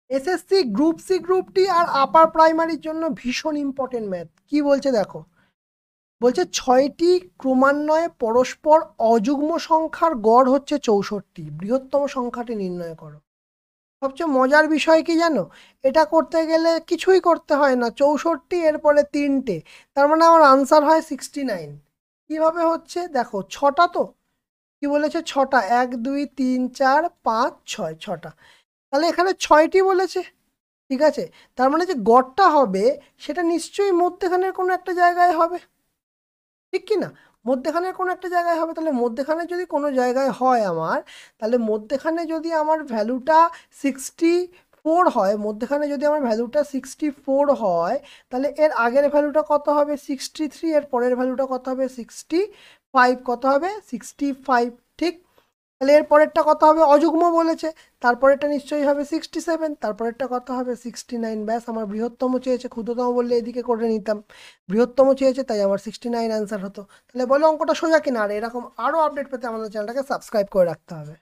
SSC group C group D আর upper প্রাইমারির জন্য ভীষণ ইম্পর্টেন্ট ম্যাথ। কি বলছে দেখো, বলছে 6টি ক্রমান্বয়ে পরস্পর অযুগ্ম সংখ্যার গড় হচ্ছে 64, বৃহত্তম সংখ্যাটি নির্ণয় করো। সবচেয়ে মজার বিষয় কি জানো, এটা করতে গেলে কিছুই করতে হয় না, 64 এরপরে 3টে, তার মানে আমার আনসার হয় 69। কিভাবে হচ্ছে দেখো, ছটা তো, কি বলেছে ছটা, 1 2 3 4 5 6, ছটা, তাহলে এখানে 6টি বলেছে। ঠিক আছে, তার মানে যে গড়টা হবে সেটা নিশ্চয়ই মধ্যেখানের কোনো একটা জায়গায় হবে, ঠিক কি না? মধ্যেখানের কোনো একটা জায়গায় হবে, তাহলে মধ্যেখানে যদি কোনো জায়গায় হয় আমার, তাহলে মধ্যেখানে যদি আমার ভ্যালুটা 64 হয়, মধ্যেখানে যদি আমার ভ্যালুটা 64 হয়, তাহলে এর আগের ভ্যালুটা কত হবে 63, এর পরের ভ্যালুটা কত হবে 65, কত হবে 65, ঠিক? তাহলে এর পরেরটা কত হবে, অযুগ্ম বলেছে, তারপরেরটা নিশ্চয়ই হবে 67, তারপরেরটা কত হবে 69। ব্যাস, আমার বৃহত্তম চেয়েছে, ক্ষুদ্রতম বললে এদিকে করে নিতাম, বৃহত্তম চেয়েছে তাই আমার 69 অ্যান্সার হতো। তাহলে বলো অঙ্কটা সোজা কিনা? আর এরকম আরও আপডেট পেতে আমাদের চ্যানেলটাকে সাবস্ক্রাইব করে রাখতে হবে।